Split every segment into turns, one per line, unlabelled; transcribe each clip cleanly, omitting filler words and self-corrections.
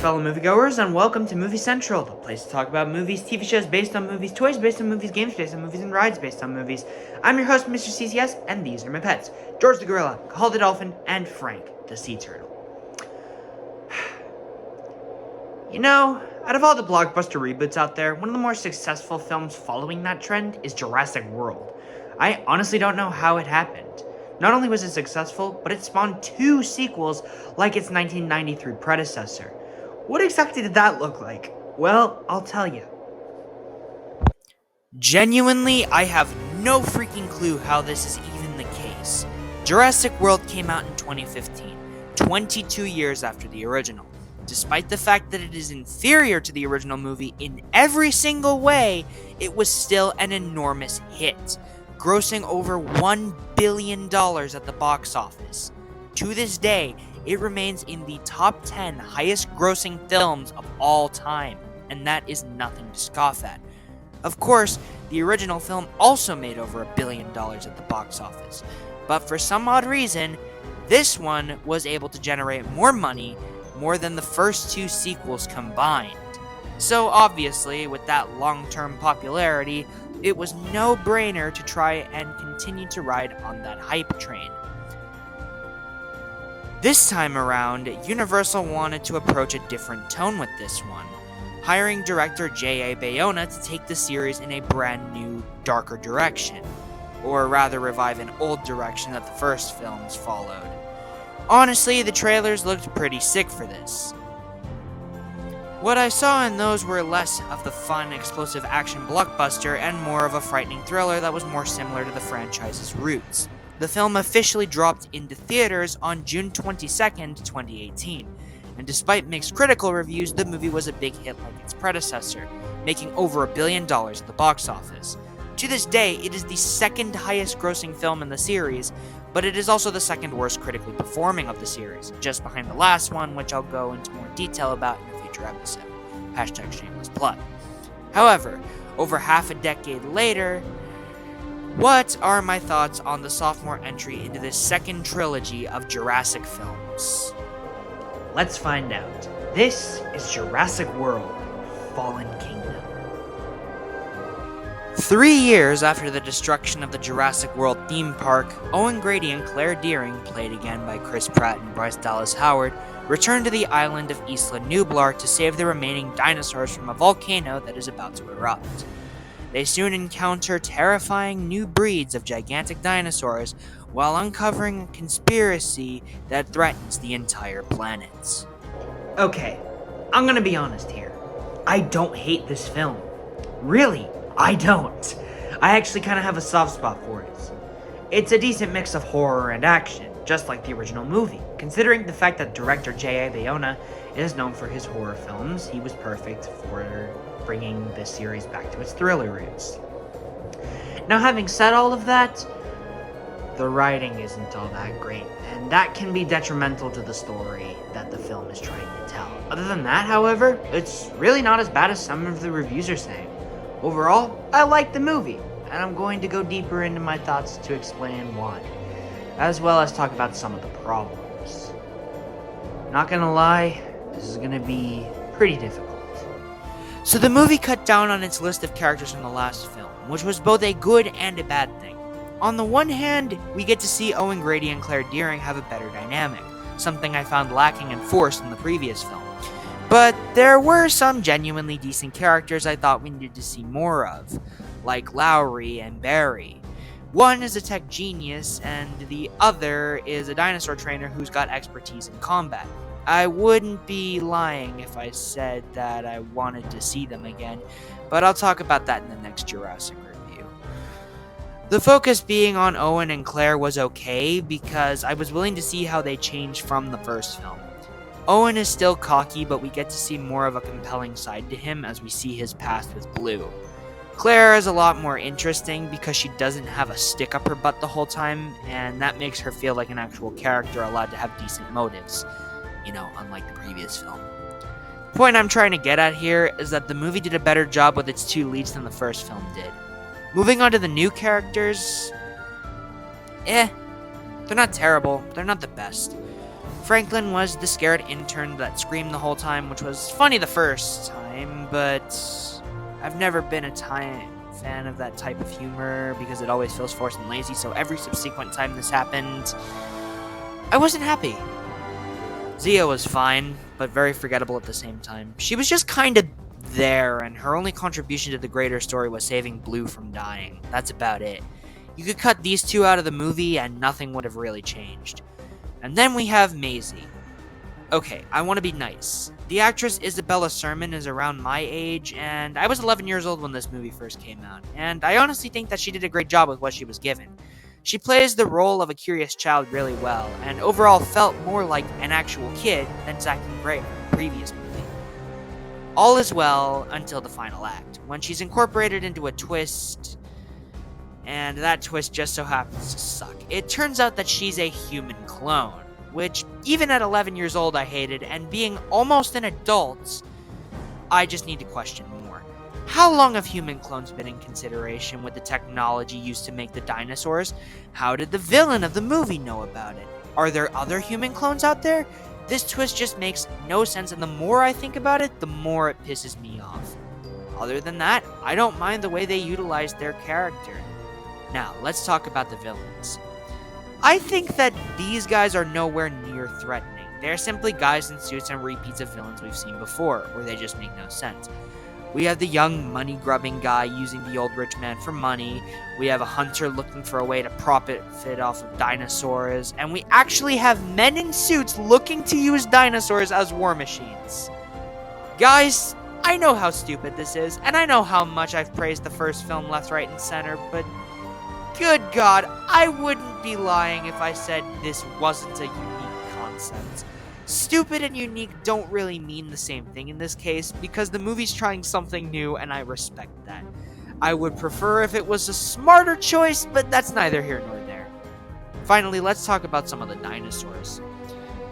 fellow moviegoers, and welcome to Movie Central, the place to talk about movies, TV shows based on movies, toys based on movies, games based on movies, and rides based on movies. I'm your host, Mr. CCS, and these are my pets, George the Gorilla, Call the Dolphin, and Frank the Sea Turtle. You know, out of all the blockbuster reboots out there, one of the more successful films following that trend is Jurassic World. I honestly don't know how it happened. Not only was it successful, but it spawned 2 sequels like its 1993 predecessor. What exactly did that look like? Well, I'll tell you. Genuinely, I have no freaking clue how this is even the case. Jurassic World came out in 2015, 22 years after the original. Despite the fact that it is inferior to the original movie in every single way, it was still an enormous hit, grossing over $1 billion at the box office. To this day, it remains in the top 10 highest grossing films of all time, and that is nothing to scoff at. Of course, the original film also made over $1 billion at the box office, but for some odd reason, this one was able to generate more money, more than the first 2 sequels combined. So obviously, with that long-term popularity, it was no-brainer to try and continue to ride on that hype train. This time around, Universal wanted to approach a different tone with this one, hiring director J.A. Bayona to take the series in a brand new, darker direction, or rather revive an old direction that the first films followed. Honestly, the trailers looked pretty sick for this. What I saw in those were less of the fun, explosive action blockbuster and more of a frightening thriller that was more similar to the franchise's roots. The film officially dropped into theaters on June 22nd, 2018, and despite mixed critical reviews, the movie was a big hit like its predecessor, making over $1 billion at the box office. To this day, it is the second highest grossing film in the series, but it is also the second worst critically performing of the series, just behind the last one, which I'll go into more detail about in a future episode. Hashtag shameless plug. However, over half a decade later, what are my thoughts on the sophomore entry into this second trilogy of Jurassic films? Let's find out. This is Jurassic World: Fallen Kingdom. 3 years after the destruction of the Jurassic World theme park, Owen Grady and Claire Dearing, played again by Chris Pratt and Bryce Dallas Howard, returned to the island of Isla Nublar to save the remaining dinosaurs from a volcano that is about to erupt. They soon encounter terrifying new breeds of gigantic dinosaurs while uncovering a conspiracy that threatens the entire planet. Okay, I'm gonna be honest here. I don't hate this film. Really, I don't. I actually kind of have a soft spot for it. It's a decent mix of horror and action, just like the original movie. Considering the fact that director J.A. Bayona is known for his horror films, he was perfect for bringing this series back to its thriller roots. Now, having said all of that, the writing isn't all that great, and that can be detrimental to the story that the film is trying to tell. Other than that, however, it's really not as bad as some of the reviews are saying. Overall, I like the movie, and I'm going to go deeper into my thoughts to explain why, as well as talk about some of the problems. Not gonna lie, this is gonna be pretty difficult. So the movie cut down on its list of characters from the last film, which was both a good and a bad thing. On the one hand, we get to see Owen Grady and Claire Dearing have a better dynamic, something I found lacking and forced in the previous film. But there were some genuinely decent characters I thought we needed to see more of, like Lowry and Barry. One is a tech genius, and the other is a dinosaur trainer who's got expertise in combat. I wouldn't be lying if I said that I wanted to see them again, but I'll talk about that in the next Jurassic review. The focus being on Owen and Claire was okay, because I was willing to see how they changed from the first film. Owen is still cocky, but we get to see more of a compelling side to him as we see his past with Blue. Claire is a lot more interesting because she doesn't have a stick up her butt the whole time, and that makes her feel like an actual character allowed to have decent motives. You know, unlike the previous film. The point I'm trying to get at here is that the movie did a better job with its 2 leads than the first film did. Moving on to the new characters, they're not terrible, they're not the best. Franklin was the scared intern that screamed the whole time, which was funny the first time, but I've never been a fan of that type of humor because it always feels forced and lazy, so every subsequent time this happened, I wasn't happy. Zia was fine, but very forgettable at the same time. She was just kind of there, and her only contribution to the greater story was saving Blue from dying. That's about it. You could cut these two out of the movie and nothing would have really changed. And then we have Maisie. Okay, I want to be nice. The actress Isabella Sermon is around my age, and I was 11 years old when this movie first came out, and I honestly think that she did a great job with what she was given. She plays the role of a curious child really well, and overall felt more like an actual kid than Zack and Gray in the previous movie. All is well until the final act, when she's incorporated into a twist, and that twist just so happens to suck. It turns out that she's a human clone, which even at 11 years old I hated, and being almost an adult, I just need to question more. How long have human clones been in consideration with the technology used to make the dinosaurs? How did the villain of the movie know about it? Are there other human clones out there? This twist just makes no sense, and the more I think about it, the more it pisses me off. Other than that, I don't mind the way they utilized their character. Now, let's talk about the villains. I think that these guys are nowhere near threatening. They're simply guys in suits and repeats of villains we've seen before, where they just make no sense. We have the young money-grubbing guy using the old rich man for money. We have a hunter looking for a way to profit off of dinosaurs. And we actually have men in suits looking to use dinosaurs as war machines. Guys, I know how stupid this is, and I know how much I've praised the first film left, right, and center, but good God, I wouldn't be lying if I said this wasn't a unique concept. Stupid and unique don't really mean the same thing in this case, because the movie's trying something new, and I respect that. I would prefer if it was a smarter choice, but that's neither here nor there. Finally, let's talk about some of the dinosaurs.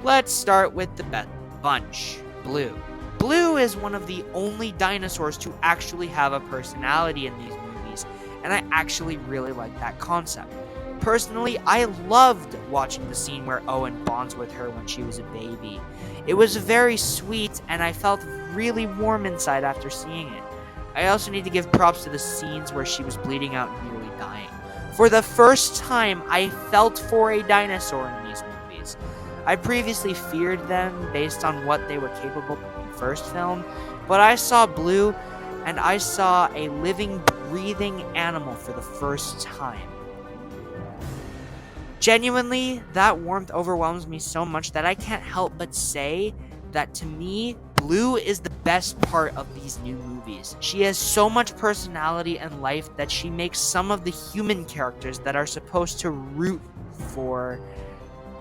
Let's start with the bunch, Blue. Blue is one of the only dinosaurs to actually have a personality in these movies, and I actually really like that concept. Personally, I loved watching the scene where Owen bonds with her when she was a baby. It was very sweet, and I felt really warm inside after seeing it. I also need to give props to the scenes where she was bleeding out and nearly dying. For the first time, I felt for a dinosaur in these movies. I previously feared them based on what they were capable of in the first film, but I saw Blue, and I saw a living, breathing animal for the first time. Genuinely, that warmth overwhelms me so much that I can't help but say that to me, Blue is the best part of these new movies. She has so much personality and life that she makes some of the human characters that are supposed to root for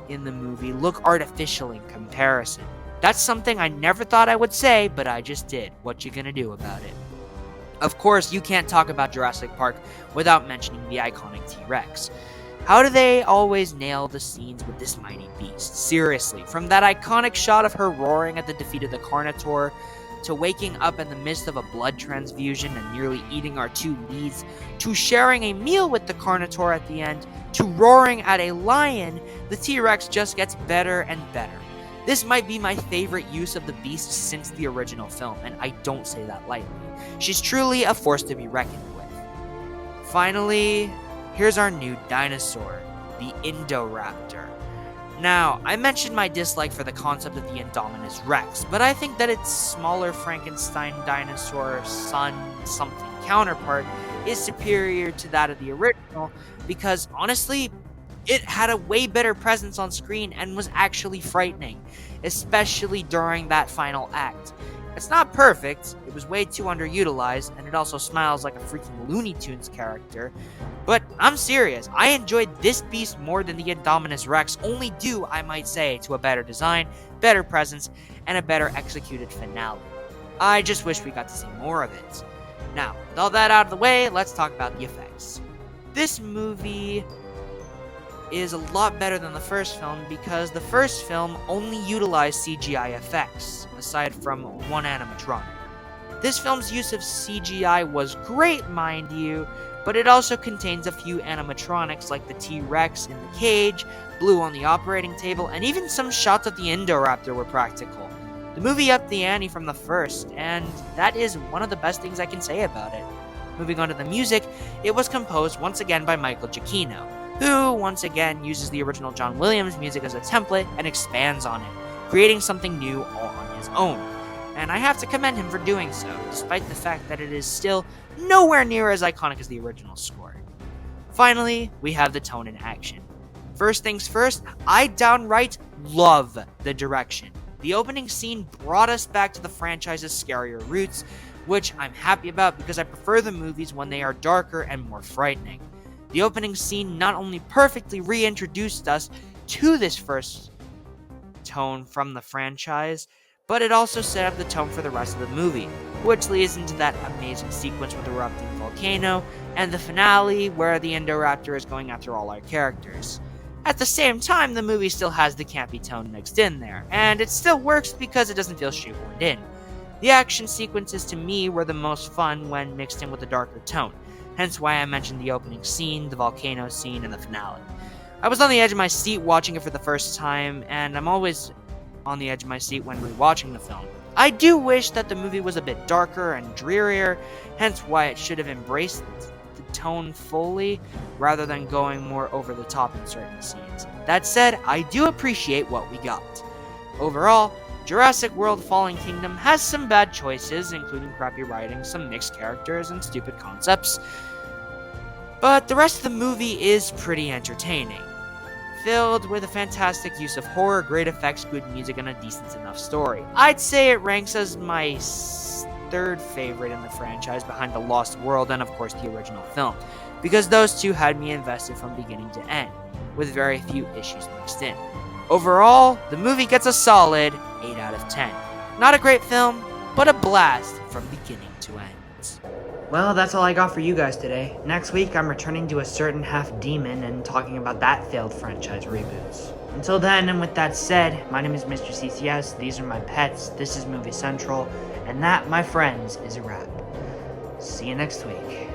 in the movie look artificial in comparison. That's something I never thought I would say, but I just did. What you gonna do about it? Of course, you can't talk about Jurassic Park without mentioning the iconic T-Rex. How do they always nail the scenes with this mighty beast? Seriously, from that iconic shot of her roaring at the defeat of the Carnotaur, to waking up in the midst of a blood transfusion and nearly eating our two leads, to sharing a meal with the Carnotaur at the end, to roaring at a lion, the T-Rex just gets better and better. This might be my favorite use of the beast since the original film, and I don't say that lightly. She's truly a force to be reckoned with. Finally, here's our new dinosaur, the Indoraptor. Now, I mentioned my dislike for the concept of the Indominus Rex, but I think that its smaller Frankenstein dinosaur son something counterpart is superior to that of the original because, honestly, it had a way better presence on screen and was actually frightening, especially during that final act. It's not perfect, it was way too underutilized, and it also smiles like a freaking Looney Tunes character, but I'm serious, I enjoyed this beast more than the Indominus Rex, only due, I might say, to a better design, better presence, and a better executed finale. I just wish we got to see more of it. Now, with all that out of the way, let's talk about the effects. This movie is a lot better than the first film because the first film only utilized CGI effects, aside from one animatronic. This film's use of CGI was great, mind you, but it also contains a few animatronics like the T-Rex in the cage, Blue on the operating table, and even some shots of the Indoraptor were practical. The movie upped the ante from the first, and that is one of the best things I can say about it. Moving on to the music, it was composed once again by Michael Giacchino, who once again uses the original John Williams music as a template and expands on it, creating something new all on his own. And I have to commend him for doing so, despite the fact that it is still nowhere near as iconic as the original score. Finally, we have the tone and action. First things first, I downright love the direction. The opening scene brought us back to the franchise's scarier roots, which I'm happy about because I prefer the movies when they are darker and more frightening. The opening scene not only perfectly reintroduced us to this first tone from the franchise, but it also set up the tone for the rest of the movie, which leads into that amazing sequence with the erupting volcano, and the finale where the Indoraptor is going after all our characters. At the same time, the movie still has the campy tone mixed in there, and it still works because it doesn't feel shoehorned in. The action sequences to me were the most fun when mixed in with a darker tone, hence why I mentioned the opening scene, the volcano scene, and the finale. I was on the edge of my seat watching it for the first time, and I'm always on the edge of my seat when rewatching the film. I do wish that the movie was a bit darker and drearier, hence why it should have embraced the tone fully, rather than going more over the top in certain scenes. That said, I do appreciate what we got. Overall, Jurassic World Fallen Kingdom has some bad choices, including crappy writing, some mixed characters, and stupid concepts, but the rest of the movie is pretty entertaining, filled with a fantastic use of horror, great effects, good music, and a decent enough story. I'd say it ranks as my third favorite in the franchise behind The Lost World and of course the original film, because those two had me invested from beginning to end, with very few issues mixed in. Overall, the movie gets a solid 8 out of 10. Not a great film, but a blast from beginning to end. Well, that's all I got for you guys today. Next week, I'm returning to a certain half-demon and talking about that failed franchise reboots. Until then, and with that said, my name is Mr. CCS, these are my pets, this is Movie Central, and that, my friends, is a wrap. See you next week.